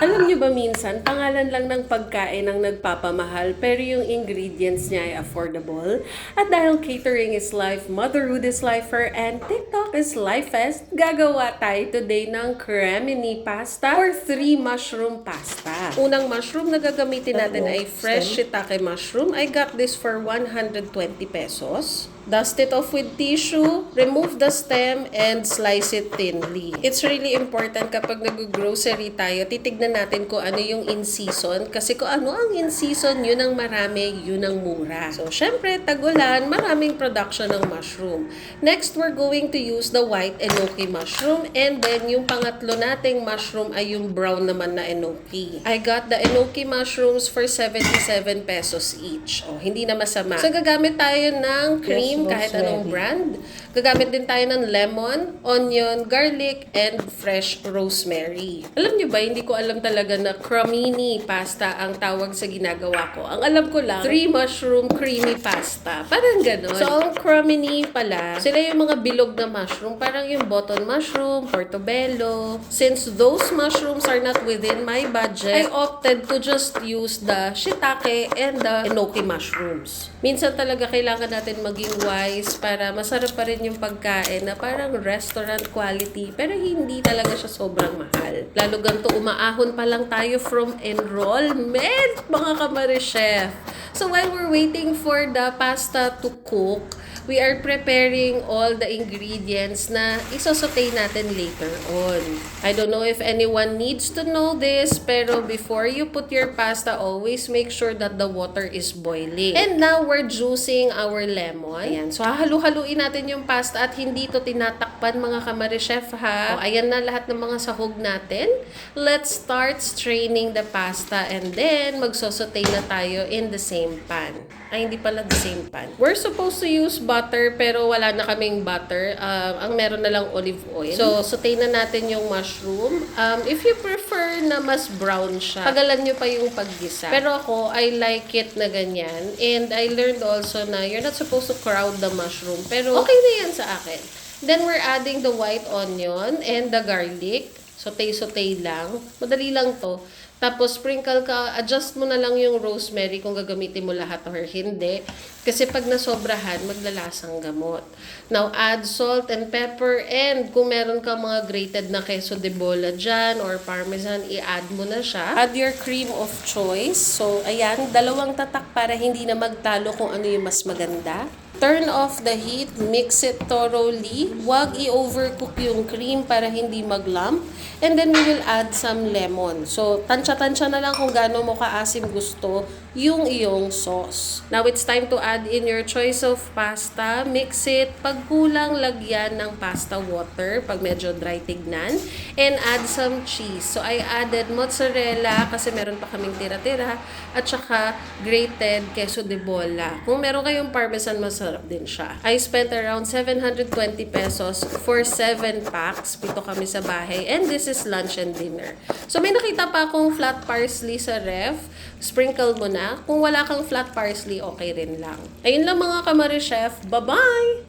Alam niyo ba minsan, pangalan lang ng pagkain ang nagpapamahal pero yung ingredients niya ay affordable? At dahil catering is life, motherhood is lifer, and TikTok is lifest, gagawa tayo today ng cremini pasta or 3 mushroom pasta. Unang mushroom na gagamitin natin ay fresh shiitake mushroom. I got this for 120 pesos. Dust it off with tissue, remove the stem, and slice it thinly. It's really important kapag nag-grocery tayo, titignan natin kung ano yung in-season. Kasi kung ano ang in-season, yun ang marami, yun ang mura. So, syempre, tag-ulan, maraming production ng mushroom. Next, we're going to use the white enoki mushroom. And then, yung pangatlo nating mushroom ay yung brown naman na enoki. I got the enoki mushrooms for 77 pesos each. Oh, hindi na masama. So, gagamit tayo ng cream, kahit anong brand. Gagamit din tayo ng lemon, onion, garlic, and fresh rosemary. Alam nyo ba, hindi ko alam talaga na cremini pasta ang tawag sa ginagawa ko. Ang alam ko lang, 3 mushroom creamy pasta. Parang ganon. So, ang cremini pala, sila yung mga bilog na mushroom. Parang yung button mushroom, portobello. Since those mushrooms are not within my budget, I opted to just use the shiitake and the enoki mushrooms. Minsan talaga kailangan natin maging wise para masarap pa rin yung pagkain na parang restaurant quality pero hindi talaga siya sobrang mahal. Lalo ganito umaahon pa lang tayo from enrollment, mga kamari-chef. So while we're waiting for the pasta to cook, we are preparing all the ingredients na isosaute natin later on. I don't know if anyone needs to know this, pero before you put your pasta, always make sure that the water is boiling. And now, we're juicing our lemon. Ayan. So, hahalu-haluin natin yung pasta at hindi to tinatakpan, mga kamari-chef, ha? O, ayan na lahat ng mga sahog natin. Let's start straining the pasta and then magsosaute na tayo in the same pan. Ay, hindi pala the same pan. We're supposed to use butter pero wala na kaming butter. Ang meron na lang olive oil. So, saute na natin yung mushroom. If you prefer na mas brown siya, pagalan nyo pa yung paggisa. Pero ako, I like it na ganyan. And I learned also na you're not supposed to crowd the mushroom. Pero okay na yan sa akin. Then, we're adding the white onion and the garlic. Saute-saute lang. Madali lang to. Tapos, sprinkle ka, adjust mo na lang yung rosemary kung gagamitin mo lahat or hindi. Kasi pag nasobrahan, maglalasang gamot. Now, add salt and pepper. And kung meron ka mga grated na queso de bola dyan or parmesan, i-add mo na siya. Add your cream of choice. So, ayan, 2 tatak para hindi na magtalo kung ano yung mas maganda. Turn off the heat, mix it thoroughly. Huwag i-overcook yung cream para hindi mag-lump. And then we will add some lemon. So, tansya-tansya na lang kung gaano mo kaasim gusto yung iyong sauce. Now, it's time to add in your choice of pasta. Mix it. Pag kulang, lagyan ng pasta water. Pag medyo dry, tignan. And add some cheese. So, I added mozzarella kasi meron pa kaming tira-tira. At saka grated queso de bola. Kung meron kayong parmesan, masarap din siya. I spent around 720 pesos for 7 packs. 7 kami sa bahay. And this is lunch and dinner. So, may nakita pa akong flat parsley sa ref. Sprinkle mo na. Kung wala kang flat parsley, okay rin lang. Ayun lang, mga kamari-chef. Bye-bye!